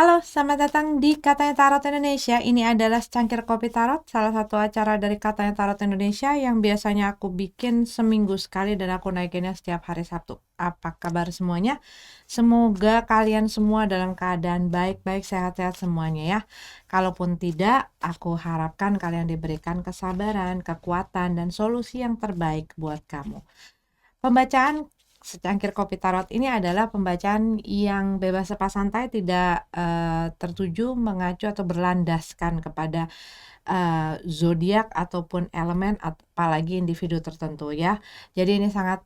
Halo, selamat datang di Katanya Tarot Indonesia. Ini adalah secangkir kopi tarot, salah satu acara dari Katanya Tarot Indonesia yang biasanya aku bikin seminggu sekali dan aku naikinnya setiap hari Sabtu. Apa kabar semuanya? Semoga kalian semua dalam keadaan baik-baik, sehat-sehat semuanya ya. Kalaupun tidak, aku harapkan kalian diberikan kesabaran, kekuatan, dan solusi yang terbaik buat kamu. Pembacaan secangkir kopi tarot ini adalah pembacaan yang bebas lepas santai, tidak tertuju, mengacu atau berlandaskan kepada zodiak ataupun elemen apalagi individu tertentu ya. Jadi ini sangat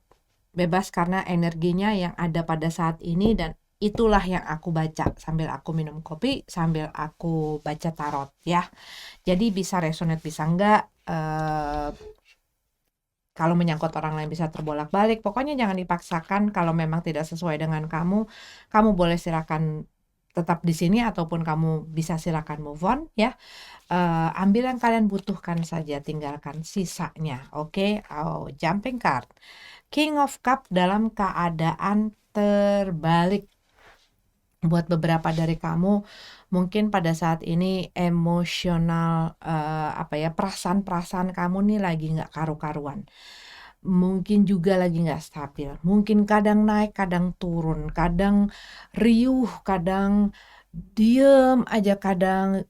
bebas karena energinya yang ada pada saat ini dan itulah yang aku baca sambil aku minum kopi, sambil aku baca tarot ya. Jadi bisa resonate bisa enggak, kalau menyangkut orang lain bisa terbolak-balik. Pokoknya jangan dipaksakan. Kalau memang tidak sesuai dengan kamu, kamu boleh silakan tetap di sini ataupun kamu bisa silakan move on ya. Ambil yang kalian butuhkan saja, tinggalkan sisanya. Oke. Oh, jumping card. King of Cup dalam keadaan terbalik. Buat beberapa dari kamu mungkin pada saat ini emosional, perasaan-perasaan kamu nih lagi nggak karu-karuan. Mungkin juga lagi nggak stabil. Mungkin kadang naik, kadang turun, kadang riuh, kadang diem aja, kadang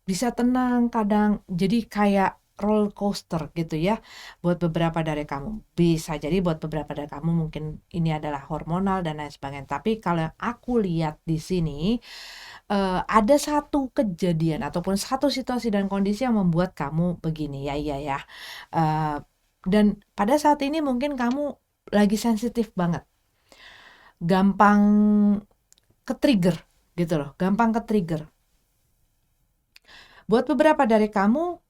bisa tenang, kadang jadi kayak roller coaster gitu ya. Buat beberapa dari kamu, bisa jadi buat beberapa dari kamu mungkin ini adalah hormonal dan lain sebagainya. Tapi kalau yang aku lihat di sini, ada satu kejadian ataupun satu situasi dan kondisi yang membuat kamu begini ya, iya ya. Dan pada saat ini mungkin kamu lagi sensitif banget, gampang ke-trigger gitu loh, gampang ke-trigger. Buat beberapa dari kamu,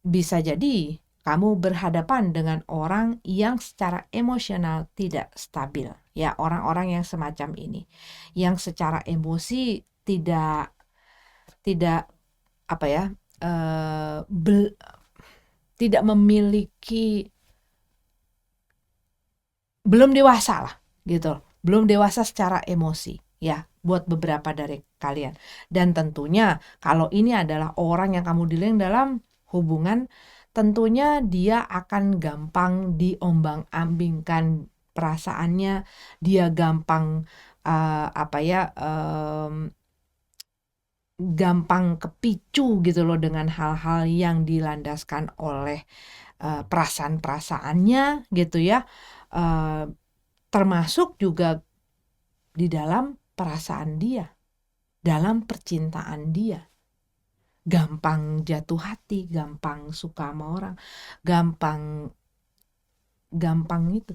bisa jadi kamu berhadapan dengan orang yang secara emosional tidak stabil. Ya, orang-orang yang semacam ini. Yang secara emosi tidak apa ya, tidak memiliki, belum dewasa lah gitu. Belum dewasa secara emosi ya buat beberapa dari kalian. Dan tentunya kalau ini adalah orang yang kamu dealing dalam hubungan, tentunya dia akan gampang diombang-ambingkan perasaannya, dia gampang gampang kepicu gitu loh dengan hal-hal yang dilandaskan oleh perasaan-perasaannya gitu ya. Termasuk juga di dalam perasaan dia, dalam percintaan dia. Gampang jatuh hati, gampang suka sama orang, gampang itu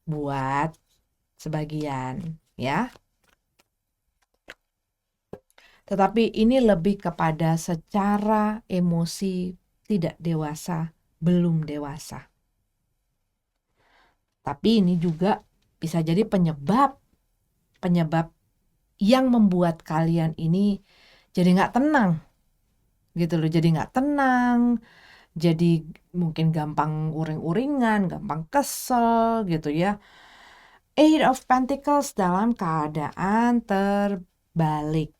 buat sebagian ya. Tetapi ini lebih kepada secara emosi tidak dewasa, belum dewasa. Tapi ini juga bisa jadi penyebab yang membuat kalian ini jadi nggak tenang gitu loh, jadi nggak tenang, jadi mungkin gampang uring-uringan, gampang kesel gitu ya. Eight of Pentacles dalam keadaan terbalik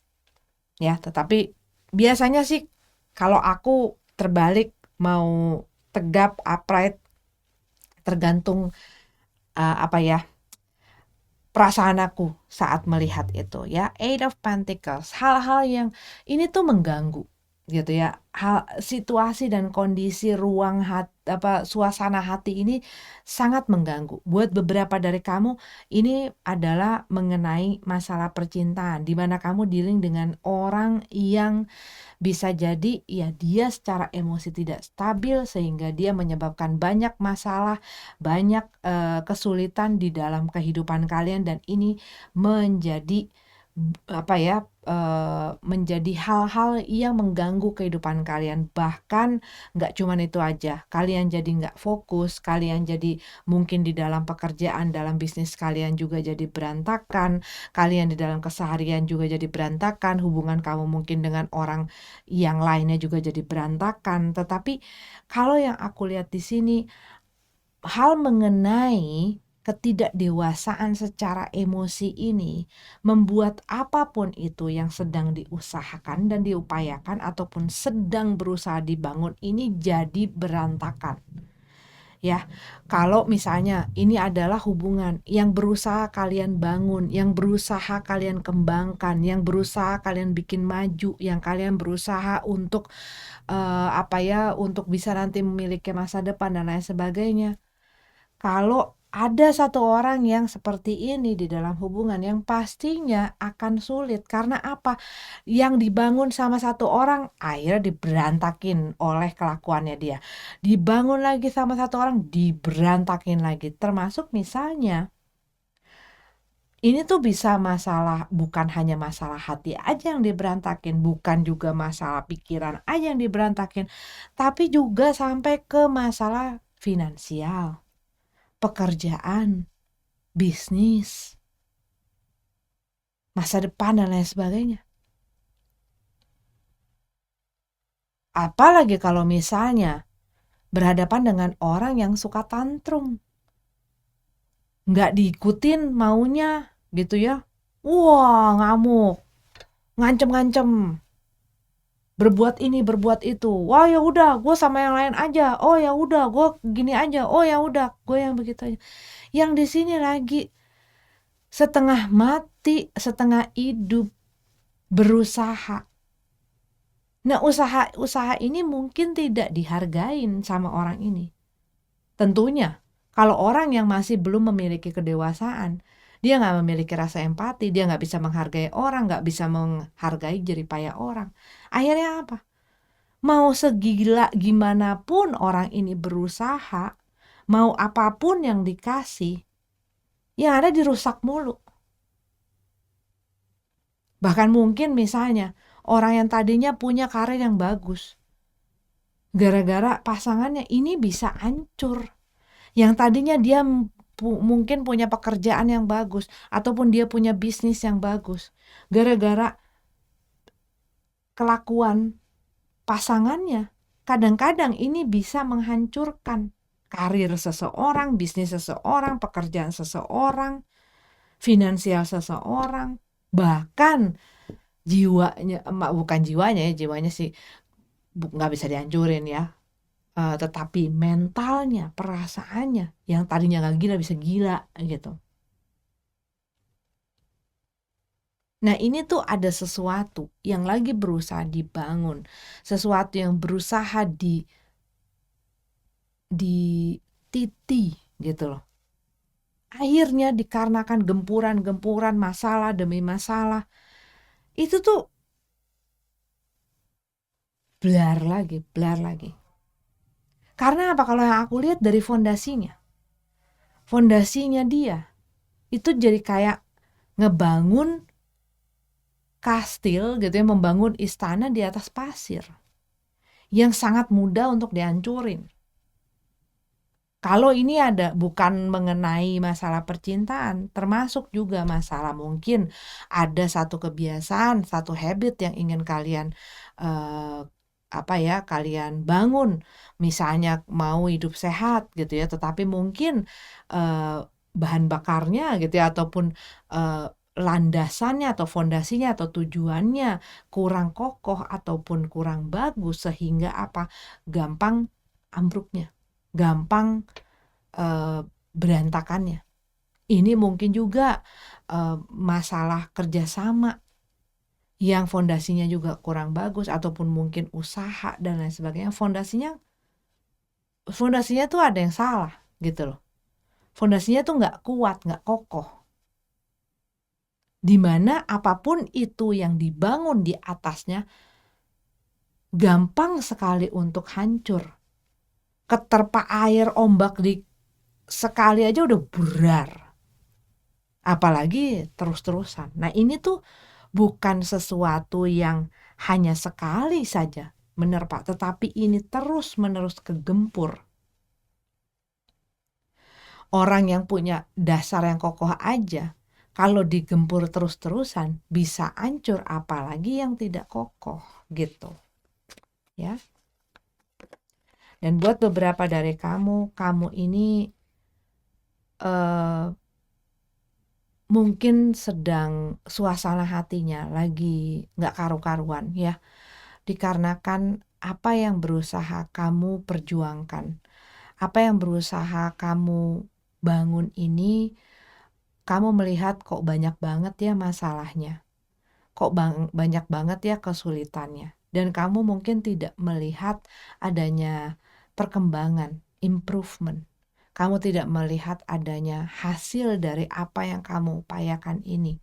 ya, tetapi biasanya sih kalau aku terbalik mau tegap, upright, tergantung perasaan aku saat melihat itu ya. Eight of Pentacles, hal-hal yang ini tuh mengganggu gitu ya. Situasi dan kondisi ruang hati, suasana hati ini sangat mengganggu. Buat beberapa dari kamu ini adalah mengenai masalah percintaan, di mana kamu dealing dengan orang yang bisa jadi ya dia secara emosi tidak stabil sehingga dia menyebabkan banyak masalah, banyak kesulitan di dalam kehidupan kalian, dan ini menjadi menjadi hal-hal yang mengganggu kehidupan kalian. Bahkan nggak cuman itu aja, kalian jadi nggak fokus, kalian jadi mungkin di dalam pekerjaan, dalam bisnis kalian juga jadi berantakan, kalian di dalam keseharian juga jadi berantakan, hubungan kamu mungkin dengan orang yang lainnya juga jadi berantakan. Tetapi kalau yang aku lihat di sini, hal mengenai ketidakdewasaan secara emosi ini membuat apapun itu yang sedang diusahakan dan diupayakan ataupun sedang berusaha dibangun ini jadi berantakan. Ya, kalau misalnya ini adalah hubungan yang berusaha kalian bangun, yang berusaha kalian kembangkan, yang berusaha kalian bikin maju, yang kalian berusaha untuk untuk bisa nanti memiliki masa depan dan lain sebagainya. Kalau ada satu orang yang seperti ini di dalam hubungan, yang pastinya akan sulit. Karena apa? Yang dibangun sama satu orang akhirnya diberantakin oleh kelakuannya dia. Dibangun lagi sama satu orang, diberantakin lagi. Termasuk misalnya ini tuh bisa masalah, bukan hanya masalah hati aja yang diberantakin, bukan juga masalah pikiran aja yang diberantakin, tapi juga sampai ke masalah finansial, pekerjaan, bisnis, masa depan dan lain sebagainya. Apalagi kalau misalnya berhadapan dengan orang yang suka tantrum, nggak diikutin maunya gitu ya. Wah, ngamuk, ngancem-ngancem, berbuat ini berbuat itu. Wah, ya udah gue sama yang lain aja. Oh ya udah gue gini aja. Oh ya udah gue yang begitu aja. Yang di sini lagi setengah mati setengah hidup berusaha. Nah, usaha ini mungkin tidak dihargain sama orang ini. Tentunya kalau orang yang masih belum memiliki kedewasaan, dia nggak memiliki rasa empati, dia nggak bisa menghargai orang, nggak bisa menghargai jeripaya orang. Akhirnya apa? Mau segila gimana pun orang ini berusaha, mau apapun yang dikasih, yang ada dirusak mulu. Bahkan mungkin misalnya orang yang tadinya punya karir yang bagus, gara-gara pasangannya ini bisa hancur. Yang tadinya dia mungkin punya pekerjaan yang bagus, ataupun dia punya bisnis yang bagus, gara-gara kelakuan pasangannya, kadang-kadang ini bisa menghancurkan karir seseorang, bisnis seseorang, pekerjaan seseorang, finansial seseorang, bahkan jiwanya, bukan jiwanya ya, jiwanya sih nggak bisa dihancurin ya, tetapi mentalnya, perasaannya, yang tadinya nggak gila bisa gila gitu. Nah, ini tuh ada sesuatu yang lagi berusaha dibangun, sesuatu yang berusaha dititi gitu loh. Akhirnya dikarenakan gempuran-gempuran masalah demi masalah, itu tuh blar lagi. Karena apa? Kalau yang aku lihat dari fondasinya dia itu jadi kayak ngebangun kastil gitu ya, membangun istana di atas pasir yang sangat mudah untuk dihancurin. Kalau ini ada bukan mengenai masalah percintaan, termasuk juga masalah mungkin ada satu kebiasaan, satu habit yang ingin kalian kalian bangun. Misalnya mau hidup sehat gitu ya, tetapi mungkin bahan bakarnya gitu ya, ataupun landasannya atau fondasinya atau tujuannya kurang kokoh ataupun kurang bagus, sehingga gampang ambruknya, gampang berantakannya. Ini mungkin juga masalah kerjasama yang fondasinya juga kurang bagus, ataupun mungkin usaha dan lain sebagainya. Fondasinya tuh ada yang salah gitu loh. Fondasinya tuh nggak kuat, nggak kokoh. Dimana apapun itu yang dibangun di atasnya gampang sekali untuk hancur. Keterpa air ombak sekali aja udah burar. Apalagi terus-terusan. Nah, ini tuh bukan sesuatu yang hanya sekali saja menerpa, tetapi ini terus-menerus kegempur. Orang yang punya dasar yang kokoh aja, kalau digempur terus-terusan bisa hancur, apalagi yang tidak kokoh gitu. Ya. Dan buat beberapa dari kamu ini eee, mungkin sedang suasana hatinya lagi nggak karu-karuan ya, dikarenakan apa yang berusaha kamu perjuangkan, apa yang berusaha kamu bangun ini, kamu melihat kok banyak banget ya masalahnya, kok banyak banget ya kesulitannya, dan kamu mungkin tidak melihat adanya perkembangan, improvement. Kamu tidak melihat adanya hasil dari apa yang kamu upayakan ini.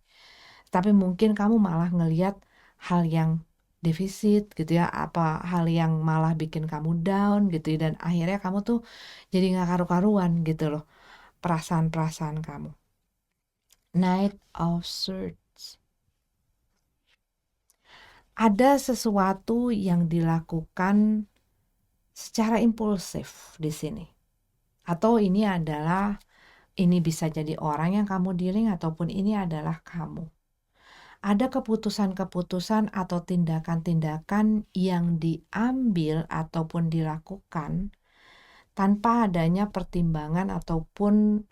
Tapi mungkin kamu malah ngelihat hal yang defisit gitu ya, apa hal yang malah bikin kamu down gitu ya, dan akhirnya kamu tuh jadi nggak karu-karuan gitu loh perasaan-perasaan kamu. Knight of Swords. Ada sesuatu yang dilakukan secara impulsif di sini. Atau ini bisa jadi orang yang kamu dealing ataupun ini adalah kamu. Ada keputusan-keputusan atau tindakan-tindakan yang diambil ataupun dilakukan tanpa adanya pertimbangan ataupun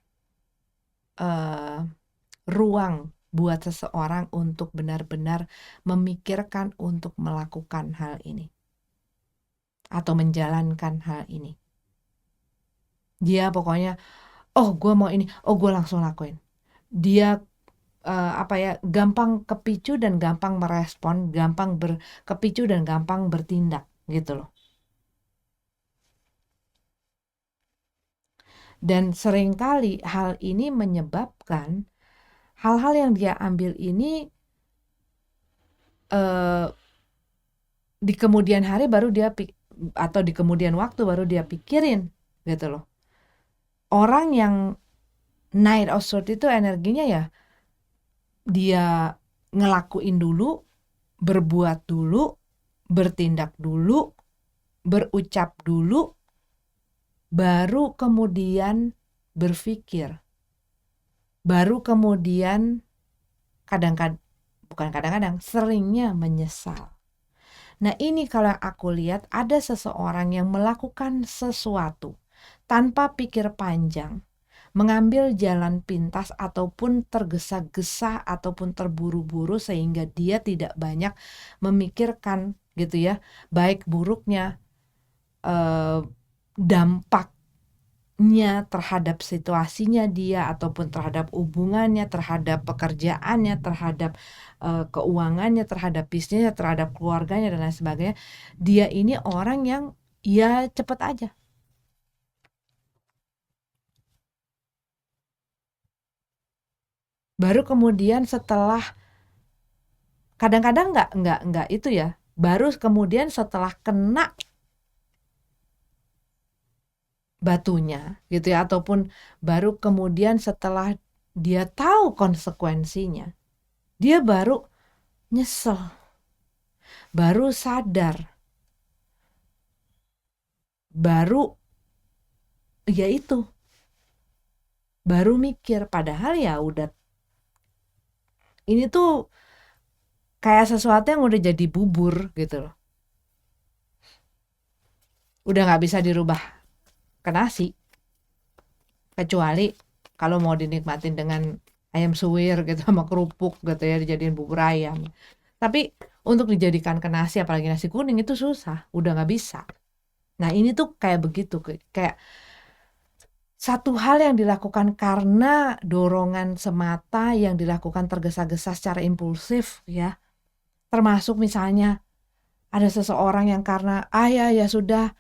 ruang buat seseorang untuk benar-benar memikirkan untuk melakukan hal ini atau menjalankan hal ini. Dia pokoknya, oh gue mau ini, oh gue langsung lakuin. Dia gampang kepicu dan gampang merespon, gampang kepicu dan gampang bertindak gitu loh. Dan seringkali hal ini menyebabkan hal-hal yang dia ambil ini di kemudian hari baru dia atau di kemudian waktu baru dia pikirin gitu loh. Orang yang Knight of Swords itu energinya ya dia ngelakuin dulu, berbuat dulu, bertindak dulu, berucap dulu, baru kemudian berpikir, baru kemudian bukan kadang-kadang, seringnya menyesal. Nah ini kalau aku lihat ada seseorang yang melakukan sesuatu tanpa pikir panjang, mengambil jalan pintas ataupun tergesa-gesa ataupun terburu-buru sehingga dia tidak banyak memikirkan gitu ya, baik buruknya dampaknya terhadap situasinya dia ataupun terhadap hubungannya, terhadap pekerjaannya, terhadap keuangannya, terhadap bisnisnya, terhadap keluarganya dan lain sebagainya. Dia ini orang yang ya cepet aja. Baru kemudian setelah kadang-kadang nggak itu ya, baru kemudian setelah kena batunya gitu ya, ataupun baru kemudian setelah dia tahu konsekuensinya, dia baru nyesel, baru sadar, baru ya itu, baru mikir, padahal ya udah ini tuh kayak sesuatu yang udah jadi bubur gitu loh, udah nggak bisa dirubah ke nasi, kecuali kalau mau dinikmatin dengan ayam suwir gitu sama kerupuk gitu ya, dijadiin bubur ayam. Tapi untuk dijadikan ke nasi, apalagi nasi kuning, itu susah, udah nggak bisa. Nah ini tuh kayak begitu, kayak satu hal yang dilakukan karena dorongan semata, yang dilakukan tergesa-gesa secara impulsif ya. Termasuk misalnya ada seseorang yang karena ya sudah,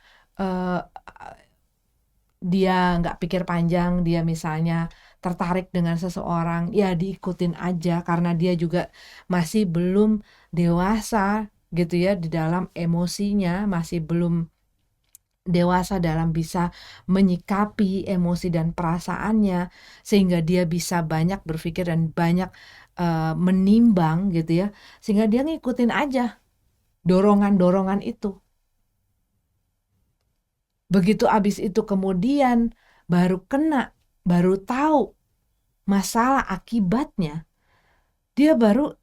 dia nggak pikir panjang, dia misalnya tertarik dengan seseorang, ya diikutin aja karena dia juga masih belum dewasa gitu ya di dalam emosinya, masih belum dewasa dalam bisa menyikapi emosi dan perasaannya, sehingga dia bisa banyak berpikir dan banyak menimbang gitu ya, sehingga dia ngikutin aja dorongan-dorongan itu. Begitu abis itu kemudian baru kena, baru tahu masalah akibatnya, dia baru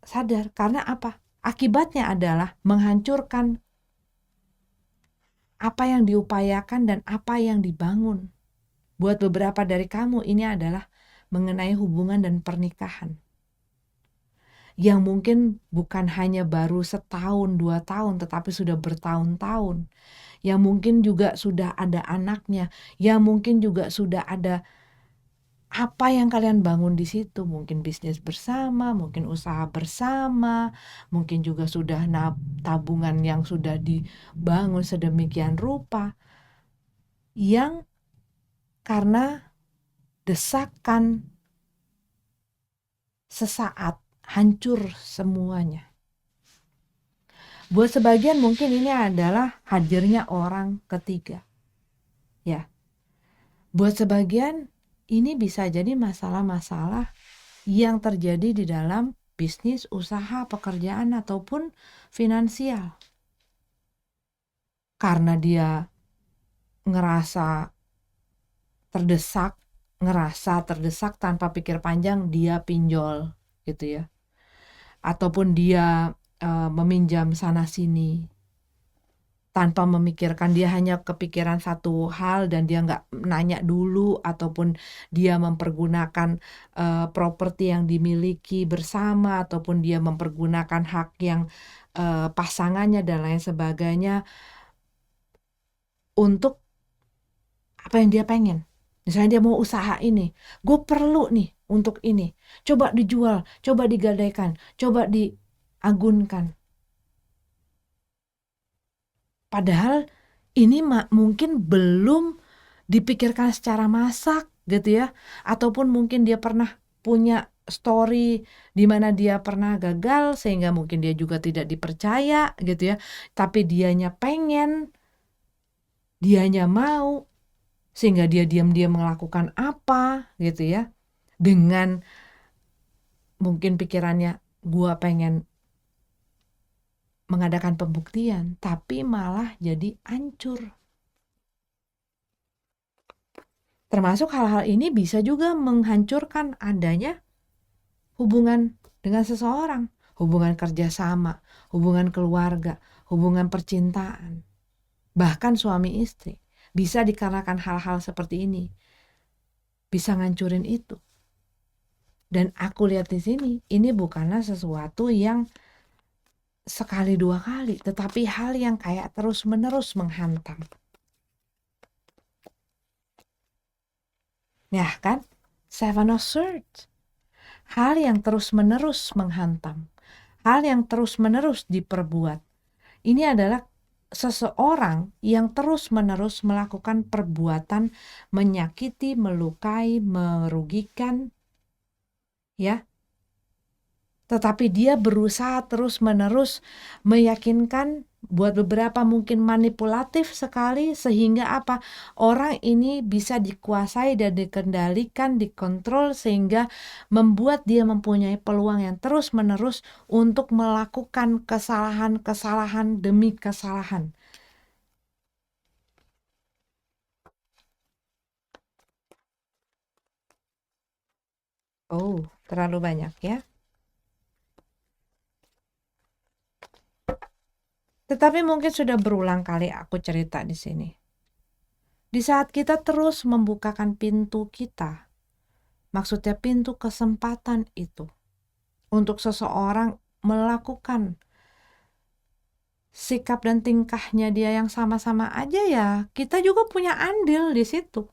sadar. Karena apa? Akibatnya adalah menghancurkan apa yang diupayakan dan apa yang dibangun. Buat beberapa dari kamu ini adalah mengenai hubungan dan pernikahan. Yang mungkin bukan hanya baru setahun, 2 tahun, tetapi sudah bertahun-tahun. Yang mungkin juga sudah ada anaknya, yang mungkin juga sudah ada apa yang kalian bangun di situ. Mungkin bisnis bersama, mungkin usaha bersama, mungkin juga sudah tabungan yang sudah dibangun sedemikian rupa. Yang karena desakan sesaat hancur semuanya. Buat sebagian mungkin ini adalah hadirnya orang ketiga. Ya. Buat sebagian ini bisa jadi masalah-masalah yang terjadi di dalam bisnis, usaha, pekerjaan ataupun finansial. Karena dia ngerasa terdesak tanpa pikir panjang, dia pinjol gitu ya. Ataupun dia meminjam sana sini tanpa memikirkan, dia hanya kepikiran satu hal dan dia nggak nanya dulu, ataupun dia mempergunakan properti yang dimiliki bersama, ataupun dia mempergunakan hak yang pasangannya dan lain sebagainya untuk apa yang dia pengen. Misalnya dia mau usaha ini, gue perlu nih untuk ini, coba dijual, coba digadaikan, coba diagunkan. Padahal ini mungkin belum dipikirkan secara masak gitu ya, ataupun mungkin dia pernah punya story di mana dia pernah gagal sehingga mungkin dia juga tidak dipercaya gitu ya, tapi dianya pengen, dianya mau, sehingga dia diam-diam melakukan apa gitu ya, dengan mungkin pikirannya gua pengen mengadakan pembuktian, tapi malah jadi hancur. Termasuk hal-hal ini bisa juga menghancurkan adanya hubungan dengan seseorang, hubungan kerjasama, hubungan keluarga, hubungan percintaan, bahkan suami istri. Bisa dikarenakan hal-hal seperti ini, bisa ngancurin itu. Dan aku lihat di sini, ini bukanlah sesuatu yang sekali dua kali, tetapi hal yang kayak terus-menerus menghantam. Ya kan? Seven of Swords. Hal yang terus-menerus menghantam. Hal yang terus-menerus diperbuat. Ini adalah seseorang yang terus-menerus melakukan perbuatan menyakiti, melukai, merugikan, ya. Tetapi dia berusaha terus-menerus meyakinkan, buat beberapa mungkin manipulatif sekali, sehingga apa? Orang ini bisa dikuasai dan dikendalikan, dikontrol, sehingga membuat dia mempunyai peluang yang terus-menerus untuk melakukan kesalahan-kesalahan demi kesalahan. Oh, terlalu banyak ya. Tetapi mungkin sudah berulang kali aku cerita di sini. Di saat kita terus membukakan pintu kita, maksudnya pintu kesempatan itu, untuk seseorang melakukan sikap dan tingkahnya dia yang sama-sama aja, ya kita juga punya andil di situ.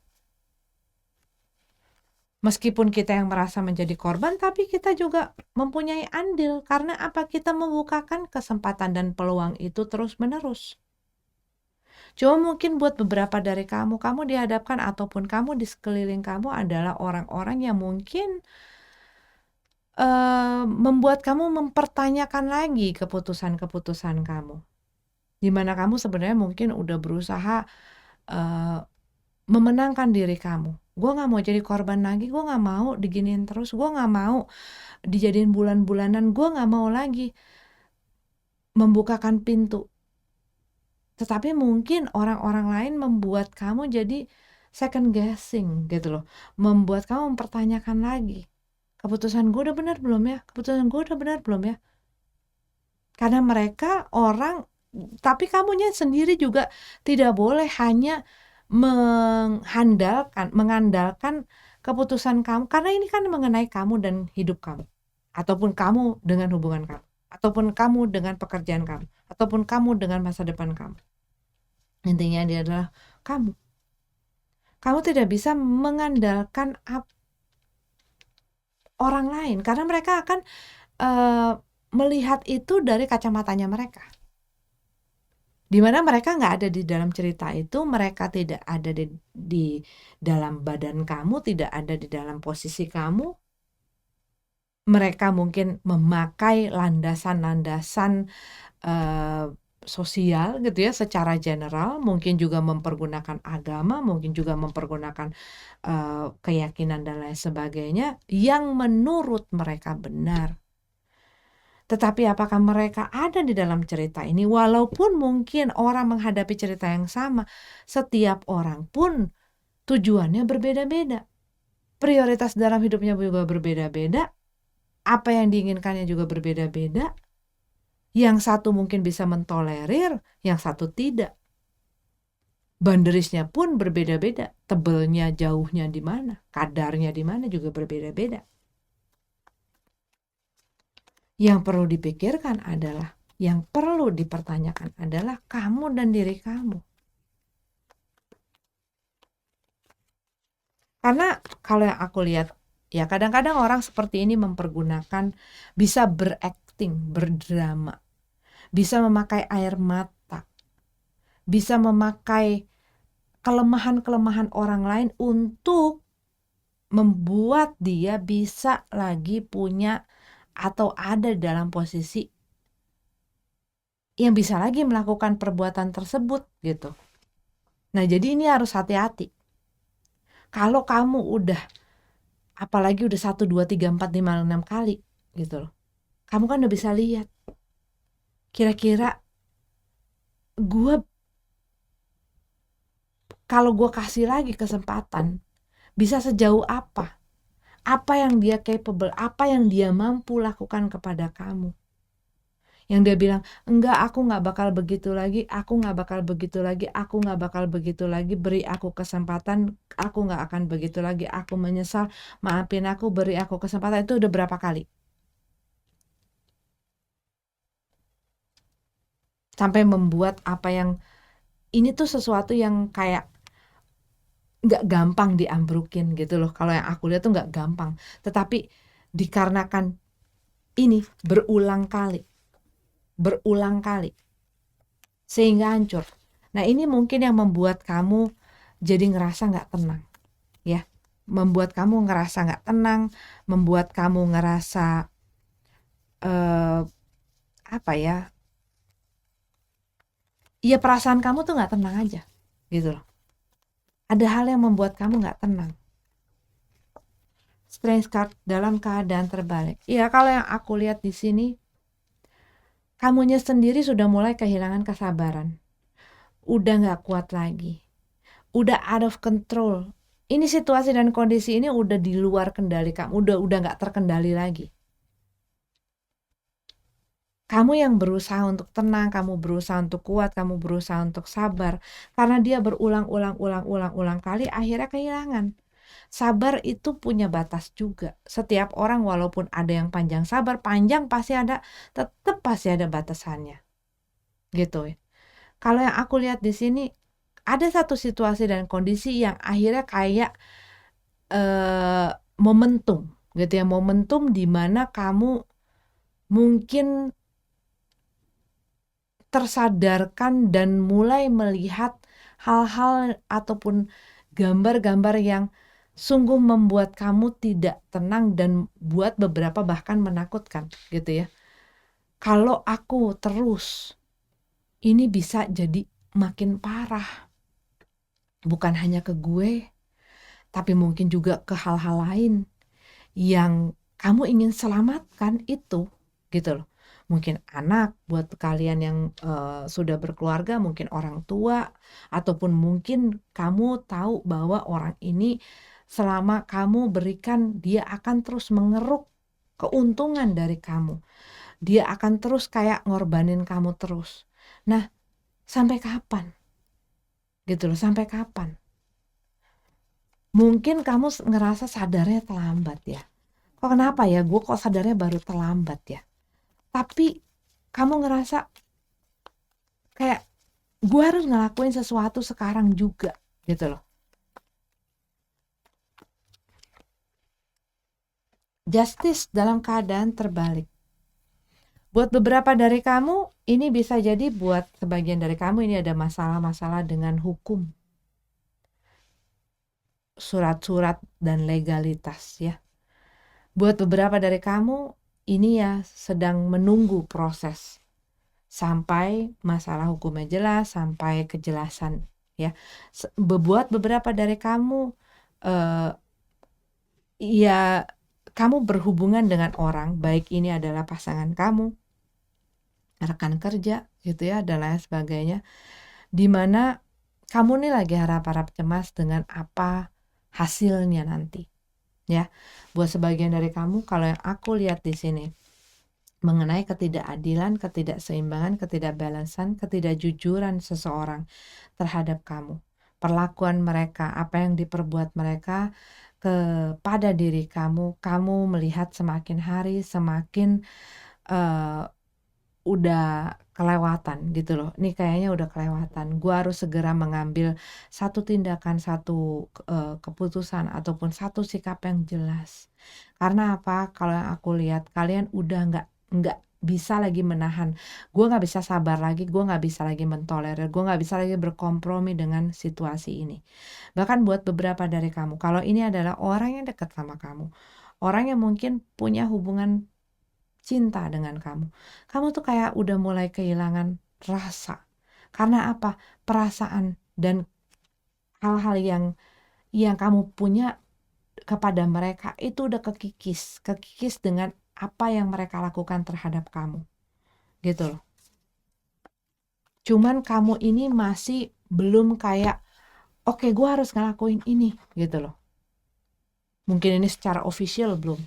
Meskipun kita yang merasa menjadi korban, tapi kita juga mempunyai andil. Karena apa? Kita membukakan kesempatan dan peluang itu terus-menerus. Cuma mungkin buat beberapa dari kamu dihadapkan ataupun kamu di sekeliling kamu adalah orang-orang yang mungkin membuat kamu mempertanyakan lagi keputusan-keputusan kamu. Dimana kamu sebenarnya mungkin udah berusaha memenangkan diri kamu. Gue gak mau jadi korban lagi, gue gak mau diginiin terus, gue gak mau dijadiin bulan-bulanan, gue gak mau lagi membukakan pintu. Tetapi mungkin orang-orang lain membuat kamu jadi second guessing gitu loh. Membuat kamu mempertanyakan lagi, keputusan gue udah benar belum ya? Keputusan gue udah benar belum ya? Karena mereka orang, tapi kamunya sendiri juga tidak boleh hanya mengandalkan keputusan kamu, karena ini kan mengenai kamu dan hidup kamu, ataupun kamu dengan hubungan kamu, ataupun kamu dengan pekerjaan kamu, ataupun kamu dengan masa depan kamu. Intinya dia adalah kamu. Kamu tidak bisa mengandalkan orang lain, karena mereka akan melihat itu dari kacamatanya mereka. Dimana mereka nggak ada di dalam cerita itu, mereka tidak ada di dalam badan kamu, tidak ada di dalam posisi kamu. Mereka mungkin memakai landasan-landasan sosial gitu ya, secara general, mungkin juga mempergunakan agama, mungkin juga mempergunakan keyakinan dan lain sebagainya yang menurut mereka benar. Tetapi apakah mereka ada di dalam cerita ini? Walaupun mungkin orang menghadapi cerita yang sama, setiap orang pun tujuannya berbeda-beda. Prioritas dalam hidupnya juga berbeda-beda. Apa yang diinginkannya juga berbeda-beda. Yang satu mungkin bisa mentolerir, yang satu tidak. Boundariesnya pun berbeda-beda. Tebelnya, jauhnya di mana, kadarnya di mana juga berbeda-beda. Yang perlu dipikirkan adalah, yang perlu dipertanyakan adalah kamu dan diri kamu. Karena kalau yang aku lihat, ya kadang-kadang orang seperti ini mempergunakan, bisa berakting, berdrama, bisa memakai air mata, bisa memakai kelemahan-kelemahan orang lain untuk membuat dia bisa lagi punya atau ada dalam posisi yang bisa lagi melakukan perbuatan tersebut gitu. Nah, jadi ini harus hati-hati. Kalau kamu udah, apalagi udah 1, 2, 3, 4, 5, 6 kali gitu loh, kamu kan udah bisa lihat kira-kira kalau gue kasih lagi kesempatan, bisa sejauh apa yang dia capable, apa yang dia mampu lakukan kepada kamu. Yang dia bilang, enggak, aku gak bakal begitu lagi, aku gak bakal begitu lagi, aku gak bakal begitu lagi, beri aku kesempatan, aku gak akan begitu lagi, aku menyesal, maafin aku, beri aku kesempatan. Itu udah berapa kali? Sampai membuat apa yang, ini tuh sesuatu yang kayak gak gampang diambrukin gitu loh. Kalau yang aku lihat tuh gak gampang, tetapi dikarenakan ini berulang kali sehingga hancur. Nah, ini mungkin yang membuat kamu jadi ngerasa gak tenang ya, membuat kamu ngerasa gak tenang, membuat kamu ngerasa apa ya, perasaan kamu tuh gak tenang aja gitu loh. Ada hal yang membuat kamu gak tenang. Strength card dalam keadaan terbalik. Iya, kalau yang aku lihat di sini, kamunya sendiri sudah mulai kehilangan kesabaran. Udah gak kuat lagi. Udah out of control. Ini situasi dan kondisi ini udah di luar kendali kamu. Udah gak terkendali lagi. Kamu yang berusaha untuk tenang, kamu berusaha untuk kuat, kamu berusaha untuk sabar. Karena dia berulang kali, akhirnya kehilangan. Sabar itu punya batas juga. Setiap orang walaupun ada yang panjang sabar, panjang tetap pasti ada batasannya. Gitu ya. Kalau yang aku lihat di sini, ada satu situasi dan kondisi yang akhirnya kayak momentum gitu ya, momentum di mana kamu mungkin tersadarkan dan mulai melihat hal-hal ataupun gambar-gambar yang sungguh membuat kamu tidak tenang dan buat beberapa bahkan menakutkan gitu ya. Kalau aku terus, ini bisa jadi makin parah. Bukan hanya ke gue, tapi mungkin juga ke hal-hal lain yang kamu ingin selamatkan itu gitu loh. Mungkin anak, buat kalian yang sudah berkeluarga, mungkin orang tua, ataupun mungkin kamu tahu bahwa orang ini selama kamu berikan, dia akan terus mengeruk keuntungan dari kamu. Dia akan terus kayak ngorbanin kamu terus. Nah, sampai kapan? Gitu loh, sampai kapan? Mungkin kamu ngerasa sadarnya terlambat ya. Kok kenapa ya? Gue kok sadarnya baru terlambat ya. Tapi kamu ngerasa kayak gue harus ngelakuin sesuatu sekarang juga gitu loh. Justice dalam keadaan terbalik. Buat beberapa dari kamu, ini bisa jadi buat sebagian dari kamu ini ada masalah-masalah dengan hukum, surat-surat dan legalitas ya. Buat beberapa dari kamu, ini ya sedang menunggu proses sampai masalah hukumnya jelas, sampai kejelasan ya. Buat beberapa dari kamu, ya kamu berhubungan dengan orang, baik ini adalah pasangan kamu, rekan kerja gitu ya, dan lain sebagainya, dimana kamu nih lagi harap-harap cemas dengan apa hasilnya nanti ya. Buat sebagian dari kamu, kalau yang aku lihat di sini mengenai ketidakadilan, ketidakseimbangan, ketidakbalansan, ketidakjujuran seseorang terhadap kamu, perlakuan mereka, apa yang diperbuat mereka kepada diri kamu melihat semakin hari semakin udah kelewatan gitu loh. Ini kayaknya udah kelewatan. Gua harus segera mengambil satu tindakan, satu keputusan ataupun satu sikap yang jelas. Karena apa? Kalau yang aku lihat kalian udah nggak bisa lagi menahan. Gue nggak bisa sabar lagi. Gue nggak bisa lagi mentolerir. Gue nggak bisa lagi berkompromi dengan situasi ini. Bahkan buat beberapa dari kamu, kalau ini adalah orang yang dekat sama kamu, orang yang mungkin punya hubungan cinta dengan kamu. Kamu tuh kayak udah mulai kehilangan rasa. Karena apa? Perasaan dan hal-hal yang kamu punya kepada mereka itu udah kekikis dengan apa yang mereka lakukan terhadap kamu. Gitu loh. Cuman kamu ini masih belum kayak, oke, gue harus ngelakuin ini gitu loh. Mungkin ini secara official belum.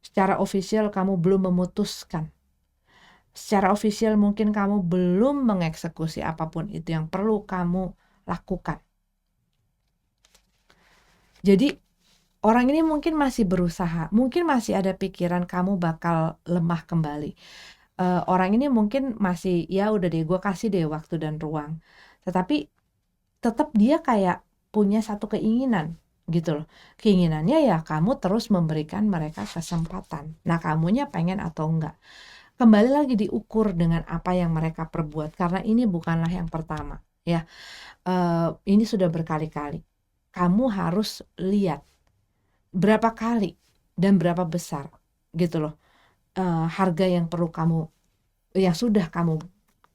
Secara official kamu belum memutuskan. Secara official mungkin kamu belum mengeksekusi apapun itu yang perlu kamu lakukan. Jadi orang ini mungkin masih berusaha, mungkin masih ada pikiran kamu bakal lemah kembali. Orang ini mungkin masih, ya udah deh gue kasih deh waktu dan ruang. Tetapi tetap dia kayak punya satu keinginan gitu loh. Keinginannya ya kamu terus memberikan mereka kesempatan. Nah kamunya pengen atau enggak. Kembali lagi diukur dengan apa yang mereka perbuat, karena ini bukanlah yang pertama ya. Ini sudah berkali-kali. Kamu harus lihat berapa kali dan berapa besar gitu loh harga yang perlu yang sudah kamu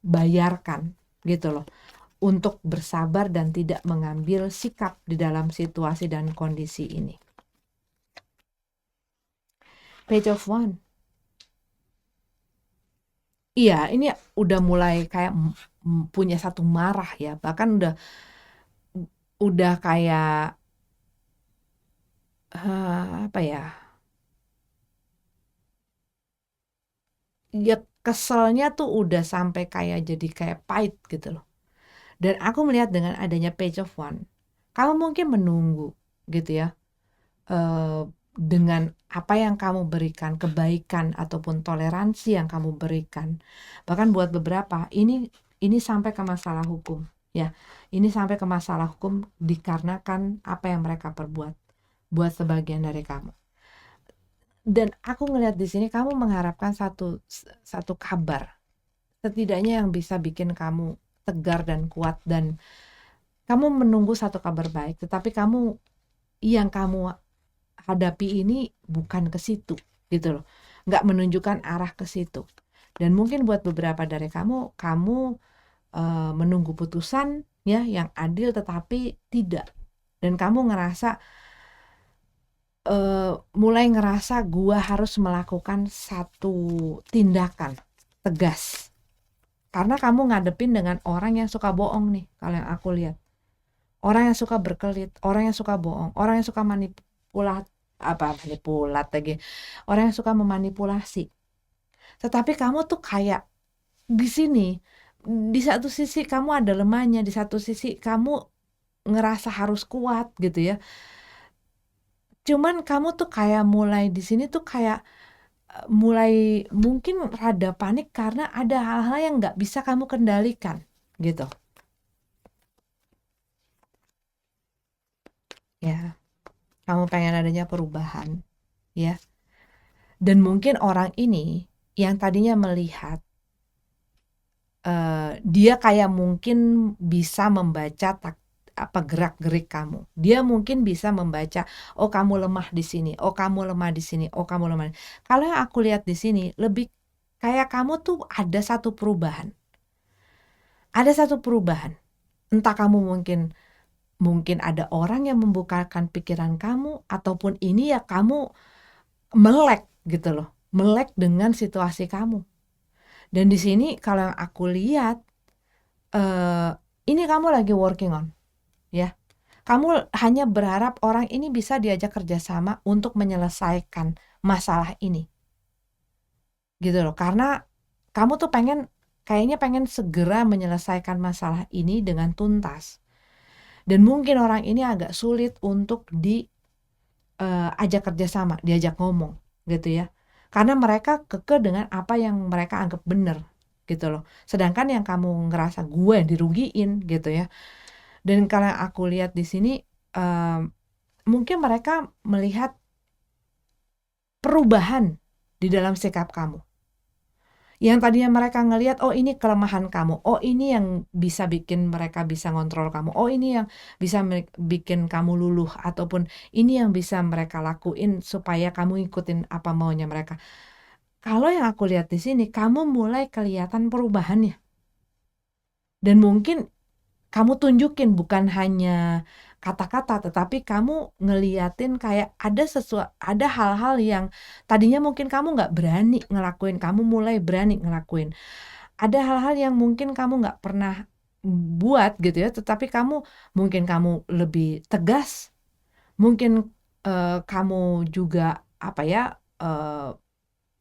bayarkan gitu loh untuk bersabar dan tidak mengambil sikap di dalam situasi dan kondisi ini. Page of Wands. Iya, ini udah mulai kayak punya satu marah ya, bahkan udah kayak apa ya? Ya keselnya tuh udah sampai kayak jadi kayak pahit gitu loh. Dan aku melihat dengan adanya Page of Wands, kamu mungkin menunggu gitu ya. Dengan apa yang kamu berikan, kebaikan ataupun toleransi yang kamu berikan. Bahkan buat beberapa ini sampai ke masalah hukum ya. Ini sampai ke masalah hukum dikarenakan apa yang mereka perbuat buat sebagian dari kamu. Dan aku ngelihat di sini kamu mengharapkan satu kabar. Setidaknya yang bisa bikin kamu tegar dan kuat, dan kamu menunggu satu kabar baik, tetapi yang kamu hadapi ini bukan ke situ gitu loh, nggak menunjukkan arah ke situ. Dan mungkin buat beberapa dari kamu menunggu putusan ya yang adil, tetapi tidak, dan kamu mulai ngerasa gua harus melakukan satu tindakan tegas karena kamu ngadepin dengan orang yang suka bohong nih. Kalau yang aku lihat, orang yang suka berkelit, orang yang suka bohong, orang yang suka manipulat lagi, orang yang suka memanipulasi. Tetapi kamu tuh kayak di sini, di satu sisi kamu ada lemahnya, di satu sisi kamu ngerasa harus kuat gitu ya. Cuman kamu tuh kayak mulai di sini tuh kayak, mulai mungkin rada panik karena ada hal-hal yang nggak bisa kamu kendalikan, gitu. Ya, kamu pengen adanya perubahan, ya. Dan mungkin orang ini yang tadinya melihat, dia kayak mungkin bisa membaca gerak-gerik kamu. Dia mungkin bisa membaca, "Oh kamu lemah di sini, oh kamu lemah di sini, oh kamu lemah." Kalau yang aku lihat di sini lebih kayak kamu tuh ada satu perubahan. Ada satu perubahan. Entah kamu mungkin ada orang yang membukakan pikiran kamu, ataupun ini ya kamu melek gitu loh, melek dengan situasi kamu. Dan di sini kalau yang aku lihat, ini kamu lagi working on, ya. Kamu hanya berharap orang ini bisa diajak kerjasama untuk menyelesaikan masalah ini, gitu loh. Karena kamu tuh kayaknya pengen segera menyelesaikan masalah ini dengan tuntas. Dan mungkin orang ini agak sulit untuk ajak kerjasama, diajak ngomong, gitu ya. Karena mereka kekeh dengan apa yang mereka anggap benar, gitu loh. Sedangkan yang kamu ngerasa gue dirugiin, gitu ya. Dan kalau yang aku lihat di sini, mungkin mereka melihat perubahan di dalam sikap kamu. Yang tadinya mereka ngelihat, oh ini kelemahan kamu, oh ini yang bisa bikin mereka bisa ngontrol kamu, oh ini yang bisa bikin kamu luluh, ataupun ini yang bisa mereka lakuin supaya kamu ikutin apa maunya mereka. Kalau yang aku lihat di sini, kamu mulai kelihatan perubahannya. Dan mungkin kamu tunjukin bukan hanya kata-kata, tetapi kamu ngeliatin kayak ada hal-hal yang tadinya mungkin kamu nggak berani ngelakuin, kamu mulai berani ngelakuin. Ada hal-hal yang mungkin kamu nggak pernah buat gitu ya, tetapi mungkin kamu lebih tegas, mungkin kamu juga apa ya,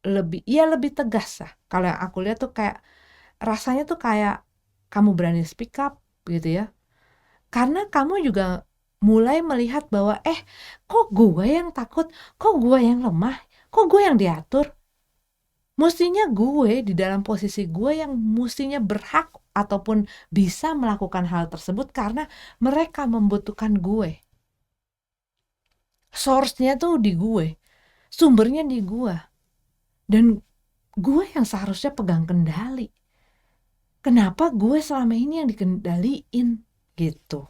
lebih tegas lah. Kalau yang aku lihat tuh kayak rasanya tuh kayak kamu berani speak up gitu ya. Karena kamu juga mulai melihat bahwa, kok gue yang takut, kok gue yang lemah, kok gue yang diatur. Mestinya gue di dalam posisi gue yang mestinya berhak ataupun bisa melakukan hal tersebut karena mereka membutuhkan gue. Source-nya tuh di gue, sumbernya di gue. Dan gue yang seharusnya pegang kendali. Kenapa gue selama ini yang dikendaliin? Gitu.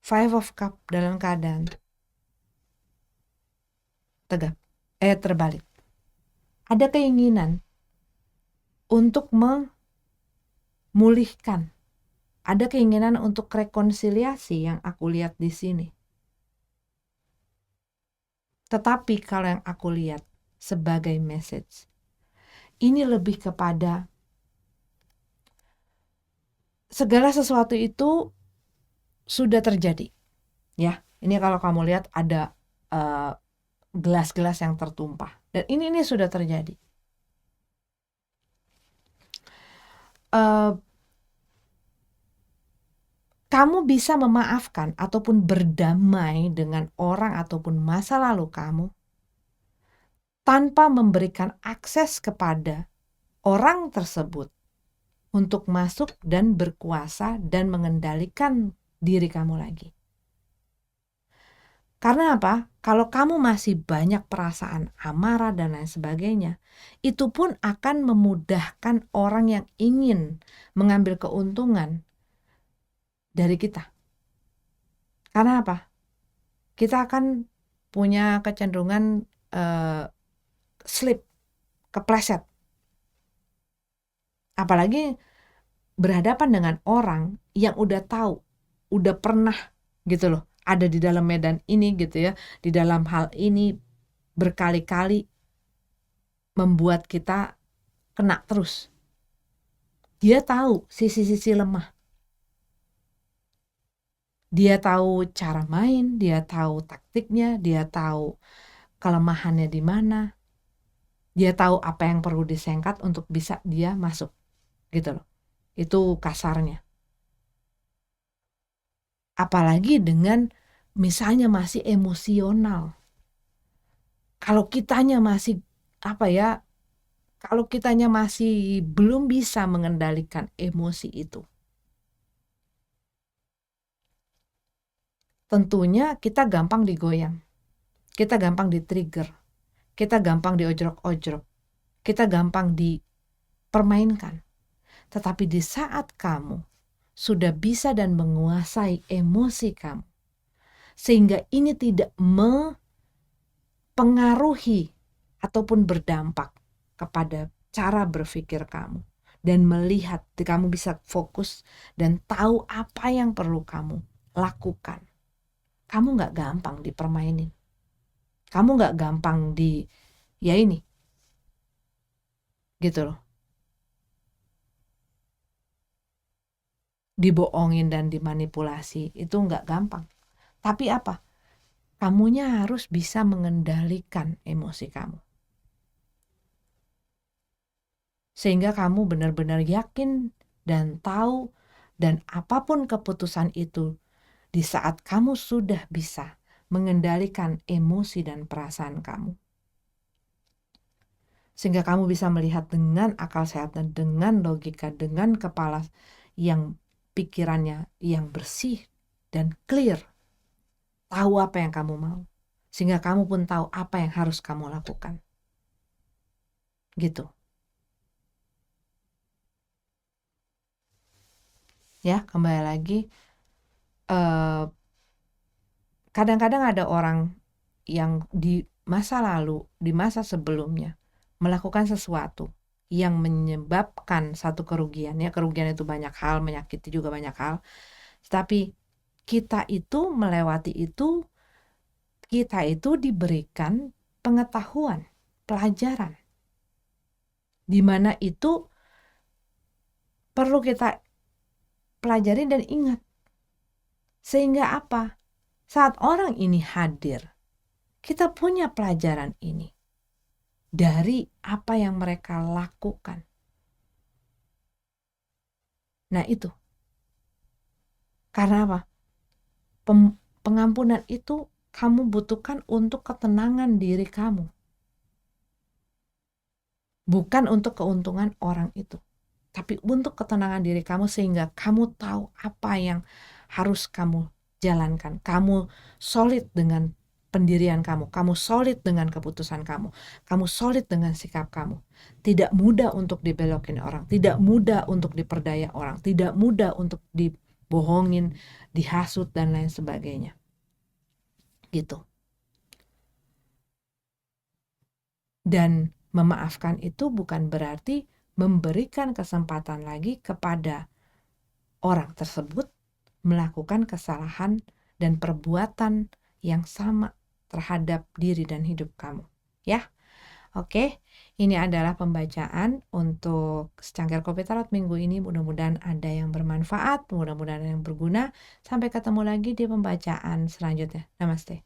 Five of Cup dalam keadaan tegap, terbalik. Ada keinginan untuk memulihkan. Ada keinginan untuk rekonsiliasi yang aku lihat di sini. Tetapi kalau yang aku lihat sebagai message, ini lebih kepada segala sesuatu itu sudah terjadi. Ya, ini kalau kamu lihat ada gelas-gelas yang tertumpah. Dan ini sudah terjadi. Kamu bisa memaafkan ataupun berdamai dengan orang ataupun masa lalu kamu tanpa memberikan akses kepada orang tersebut untuk masuk dan berkuasa dan mengendalikan diri kamu lagi. Karena apa? Kalau kamu masih banyak perasaan amarah dan lain sebagainya, itu pun akan memudahkan orang yang ingin mengambil keuntungan dari kita. Karena apa? Kita akan punya kecenderungan slip, kepleset. Apalagi berhadapan dengan orang yang udah tahu, udah pernah gitu loh, ada di dalam medan ini gitu ya, di dalam hal ini berkali-kali membuat kita kena terus. Dia tahu sisi-sisi lemah. Dia tahu cara main, dia tahu taktiknya, dia tahu kelemahannya di mana. Dia tahu apa yang perlu disengkat untuk bisa dia masuk. Gitu loh. Itu kasarnya. Apalagi dengan misalnya masih emosional. Kalau kitanya masih kalau kitanya masih belum bisa mengendalikan emosi itu, tentunya kita gampang digoyang, kita gampang di-trigger, kita gampang diojrok-ojrok, kita gampang dipermainkan. Tetapi di saat kamu sudah bisa dan menguasai emosi kamu, sehingga ini tidak mempengaruhi ataupun berdampak kepada cara berpikir kamu, dan melihat kamu bisa fokus dan tahu apa yang perlu kamu lakukan. Kamu gak gampang dipermainin. Kamu gak gampang gitu loh, dibohongin dan dimanipulasi. Itu gak gampang. Tapi apa? Kamunya harus bisa mengendalikan emosi kamu. Sehingga kamu benar-benar yakin dan tahu, dan apapun keputusan itu, di saat kamu sudah bisa mengendalikan emosi dan perasaan kamu, sehingga kamu bisa melihat dengan akal sehat dan dengan logika, dengan kepala yang pikirannya yang bersih dan clear, tahu apa yang kamu mau, sehingga kamu pun tahu apa yang harus kamu lakukan. Gitu. Ya, kembali lagi, kadang-kadang ada orang yang di masa lalu, di masa sebelumnya, melakukan sesuatu yang menyebabkan satu kerugian. Ya, kerugian itu banyak hal, menyakiti juga banyak hal. Tapi kita itu melewati itu, kita itu diberikan pengetahuan, pelajaran, di mana itu perlu kita pelajari dan ingat. Sehingga apa? Saat orang ini hadir, kita punya pelajaran ini dari apa yang mereka lakukan. Nah itu. Karena apa? Pengampunan itu kamu butuhkan untuk ketenangan diri kamu. Bukan untuk keuntungan orang itu. Tapi untuk ketenangan diri kamu, sehingga kamu tahu apa yang harus kamu jalankan. Kamu solid dengan pendirian kamu. Kamu solid dengan keputusan kamu. Kamu solid dengan sikap kamu. Tidak mudah untuk dibelokin orang. Tidak mudah untuk diperdaya orang. Tidak mudah untuk dibohongin, dihasut, dan lain sebagainya. Gitu. Dan memaafkan itu bukan berarti memberikan kesempatan lagi kepada orang tersebut melakukan kesalahan dan perbuatan yang sama terhadap diri dan hidup kamu. Ya, oke. Ini adalah pembacaan untuk secangkir kopi tarot minggu ini. Mudah-mudahan ada yang bermanfaat, mudah-mudahan ada yang berguna. Sampai ketemu lagi di pembacaan selanjutnya. Namaste.